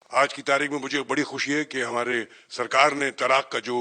آج کی تاریخ میں مجھے بڑی خوشی ہے کہ ہمارے سرکار نے طلاق کا جو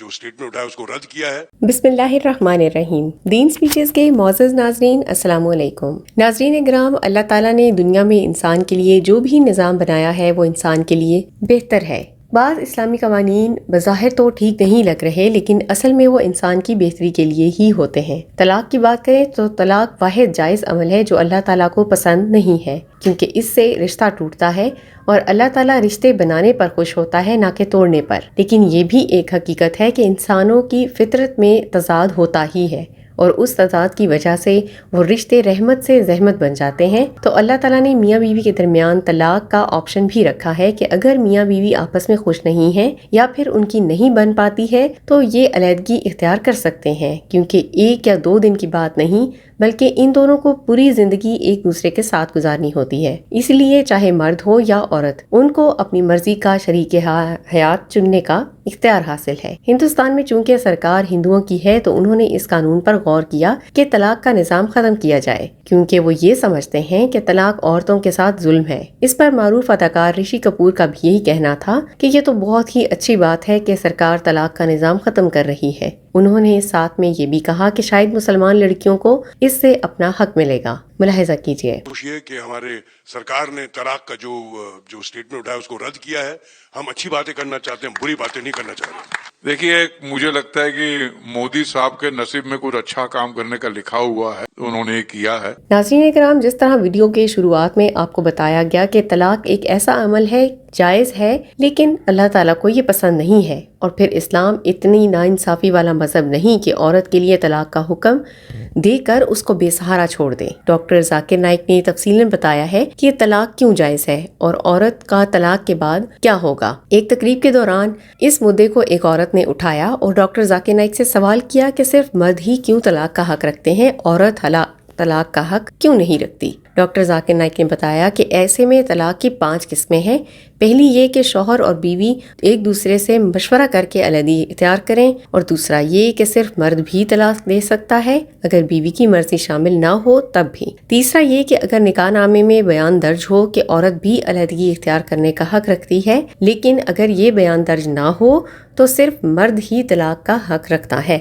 اسٹیٹمنٹ اٹھایا اس کو رد کیا ہے۔ بسم اللہ الرحمن الرحیم۔ دین سپیچز کے معزز ناظرین، السلام علیکم۔ ناظرین گرام، اللہ تعالیٰ نے دنیا میں انسان کے لیے جو بھی نظام بنایا ہے وہ انسان کے لیے بہتر ہے۔ بعض اسلامی قوانین بظاہر تو ٹھیک نہیں لگ رہے، لیکن اصل میں وہ انسان کی بہتری کے لیے ہی ہوتے ہیں۔ طلاق کی بات کریں تو طلاق واحد جائز عمل ہے جو اللہ تعالیٰ کو پسند نہیں ہے، کیونکہ اس سے رشتہ ٹوٹتا ہے اور اللہ تعالیٰ رشتے بنانے پر خوش ہوتا ہے، نہ کہ توڑنے پر۔ لیکن یہ بھی ایک حقیقت ہے کہ انسانوں کی فطرت میں تضاد ہوتا ہی ہے، اور اس تضاد کی وجہ سے وہ رشتے رحمت سے زحمت بن جاتے ہیں۔ تو اللہ تعالیٰ نے میاں بیوی کے درمیان طلاق کا آپشن بھی رکھا ہے کہ اگر میاں بیوی آپس میں خوش نہیں ہیں یا پھر ان کی نہیں بن پاتی ہے تو یہ علیحدگی اختیار کر سکتے ہیں، کیونکہ 1 یا 2 دن کی بات نہیں بلکہ ان دونوں کو پوری زندگی ایک دوسرے کے ساتھ گزارنی ہوتی ہے۔ اس لیے چاہے مرد ہو یا عورت، ان کو اپنی مرضی کا شریک حیات چننے کا اختیار حاصل ہے۔ ہندوستان میں چونکہ سرکار ہندوؤں کی ہے تو انہوں نے اس قانون پر غور کیا کہ طلاق کا نظام ختم کیا جائے، کیونکہ وہ یہ سمجھتے ہیں کہ طلاق عورتوں کے ساتھ ظلم ہے۔ اس پر معروف اداکار رشی کپور کا بھی یہی کہنا تھا کہ یہ تو بہت ہی اچھی بات ہے کہ سرکار طلاق کا نظام ختم کر رہی ہے۔ انہوں نے ساتھ میں یہ بھی کہا کہ شاید مسلمان لڑکیوں کو اس سے اپنا حق ملے گا۔ ملاحظہ کیجیے۔ خوشی ہے کہ ہمارے سرکار نے طلاق کا جو اسٹیٹمنٹ اٹھایا اس کو رد کیا ہے۔ ہم اچھی باتیں کرنا چاہتے ہیں، بری باتیں نہیں کرنا چاہتے۔ دیکھیے، مجھے لگتا ہے کہ مودی صاحب کے نصیب میں کچھ اچھا کام کرنے کا لکھا ہوا ہے، انہوں نے کیا ہے۔ ناظرین کرام، جس طرح ویڈیو کے شروعات میں آپ کو بتایا گیا کہ طلاق ایک ایسا عمل ہے، جائز ہے، لیکن اللہ تعالیٰ کو یہ پسند نہیں ہے، اور پھر اسلام اتنی ناانصافی والا مذہب نہیں کہ عورت کے لیے طلاق کا حکم دے کر اس کو بے سہارا چھوڑ دے۔ ڈاکٹر ذاکر نائک نے تفصیلاً بتایا ہے کہ یہ طلاق کیوں جائز ہے اور عورت کا طلاق کے بعد کیا ہوگا۔ ایک تقریب کے دوران اس مدعے کو ایک عورت نے اٹھایا اور ڈاکٹر ذاکر نائک سے سوال کیا کہ صرف مرد ہی کیوں طلاق کا حق رکھتے ہیں، عورت طلاق کا حق کیوں نہیں رکھتی؟ ڈاکٹر ذاکر نائک نے بتایا کہ ایسے میں طلاق کی 5 قسمیں ہیں۔ پہلی یہ کہ شوہر اور بیوی ایک دوسرے سے مشورہ کر کے علیحدگی اختیار کریں، اور دوسرا یہ کہ صرف مرد بھی طلاق دے سکتا ہے اگر بیوی کی مرضی شامل نہ ہو تب بھی۔ تیسرا یہ کہ اگر نکاح نامے میں بیان درج ہو کہ عورت بھی علیحدگی اختیار کرنے کا حق رکھتی ہے، لیکن اگر یہ بیان درج نہ ہو تو صرف مرد ہی طلاق کا حق رکھتا ہے۔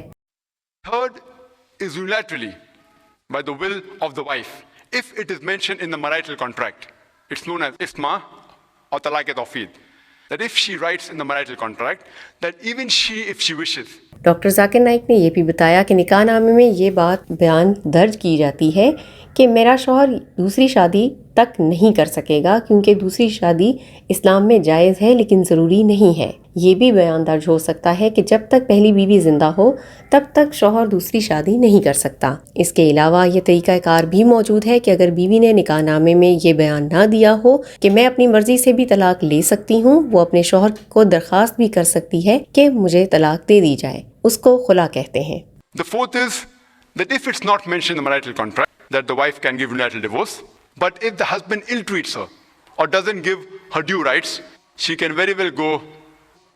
Third is unilaterally by the will of the wife. If it is mentioned in the marital contract, it's known as isma or talaq-e-tawfeed, that if she writes in the marital contract that even she, if she wishes. Doctor Zakir Naik نے یہ بھی بتایا کہ نکاح نامے میں یہ بات بیان درج کی جاتی ہے کہ میرا شوہر دوسری شادی تک نہیں کر سکے گا، کیونکہ دوسری شادی اسلام میں جائز ہے لیکن ضروری نہیں ہے۔ یہ بھی بیان درج ہو سکتا ہے کہ جب تک پہلی بیوی زندہ ہو تب تک شوہر دوسری شادی نہیں کر سکتا۔ اس کے علاوہ یہ طریقہ کار بھی موجود ہے کہ اگر بیوی نے نکاح نامے میں یہ بیان نہ دیا ہو کہ میں اپنی مرضی سے بھی طلاق لے سکتی ہوں، وہ اپنے شوہر کو درخواست بھی کر سکتی ہے کہ مجھے طلاق دے دی جائے، اس کو خلا کہتے ہیں۔ The fourth is that if it's not mentioned in the marital contract that the wife can give unilateral divorce, but if the husband ill-treats her or doesn't give her due rights, she can very well go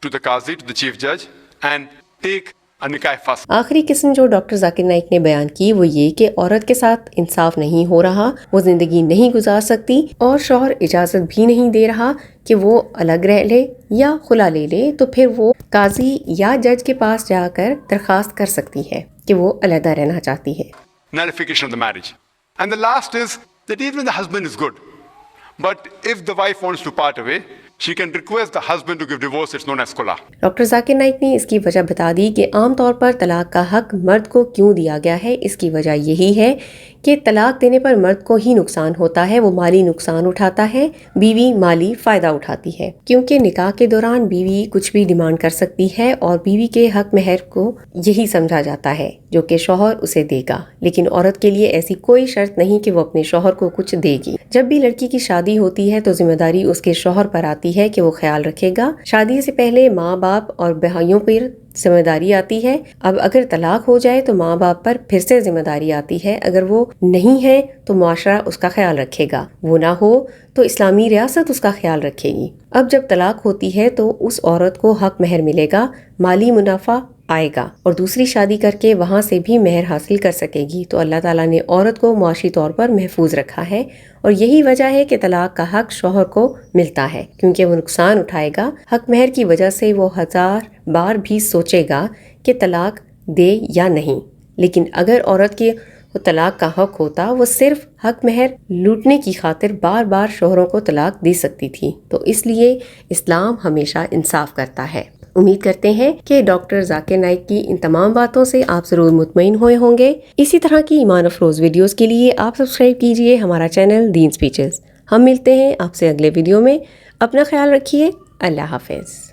to the qazi, to the chief judge, and take a nikah fasq. آخری قسم جو doctor Zakir Naik نے بیان کی وہ یہ کہ عورت کے ساتھ انصاف نہیں ہو رہا، وہ زندگی نہیں گزار سکتی اور شوہر اجازت بھی نہیں دے رہا کہ وہ الگ رہ لے یا خلا لے لے، تو پھر وہ قاضی یا جج کے پاس جا کر درخواست کر سکتی ہے کہ وہ علیحدہ رہنا چاہتی ہے۔ Nullification of the marriage. And the last is that even the husband is good, but if the wife wants to part away, she can request the husband to give divorce. It's known as khula. Doctor Zakir Naik نے اس کی وجہ بتا دی کہ عام طور پر طلاق کا حق مرد کو کیوں دیا گیا ہے۔ اس کی وجہ یہی ہے کہ طلاق دینے پر مرد کو ہی نقصان ہوتا ہے، وہ مالی نقصان اٹھاتا ہے، بیوی مالی فائدہ اٹھاتی ہے، کیونکہ نکاح کے دوران بیوی کچھ بھی ڈیمانڈ کر سکتی ہے اور بیوی کے حق مہر کو یہی سمجھا جاتا ہے جو کہ شوہر اسے دے گا، لیکن عورت کے لیے ایسی کوئی شرط نہیں کہ وہ اپنے شوہر کو کچھ دے گی۔ جب بھی لڑکی کی شادی ہوتی ہے تو ذمہ داری اس کے شوہر پر آتی ہے کہ وہ خیال رکھے گا۔ شادی سے پہلے ماں باپ اور بھائیوں پر ذمہ داری آتی ہے۔ اب اگر طلاق ہو جائے تو ماں باپ پر پھر سے ذمہ داری آتی ہے، اگر وہ نہیں ہے تو معاشرہ اس کا خیال رکھے گا، وہ نہ ہو تو اسلامی ریاست اس کا خیال رکھے گی۔ اب جب طلاق ہوتی ہے تو اس عورت کو حق مہر ملے گا، مالی منافع آئے گا اور دوسری شادی کر کے وہاں سے بھی مہر حاصل کر سکے گی، تو اللہ تعالیٰ نے عورت کو معاشی طور پر محفوظ رکھا ہے، اور یہی وجہ ہے کہ طلاق کا حق شوہر کو ملتا ہے، کیونکہ وہ نقصان اٹھائے گا حق مہر کی وجہ سے، وہ 1000 بار بھی سوچے گا کہ طلاق دے یا نہیں۔ لیکن اگر عورت کی طلاق کا حق ہوتا، وہ صرف حق مہر لوٹنے کی خاطر بار بار شوہروں کو طلاق دے سکتی تھی۔ تو اس لیے اسلام ہمیشہ انصاف کرتا ہے۔ امید کرتے ہیں کہ ڈاکٹر ذاکر نائک کی ان تمام باتوں سے آپ ضرور مطمئن ہوئے ہوں گے۔ اسی طرح کی ایمان افروز ویڈیوز کے لیے آپ سبسکرائب کیجئے ہمارا چینل دین سپیچز۔ ہم ملتے ہیں آپ سے اگلے ویڈیو میں۔ اپنا خیال رکھیے۔ اللہ حافظ۔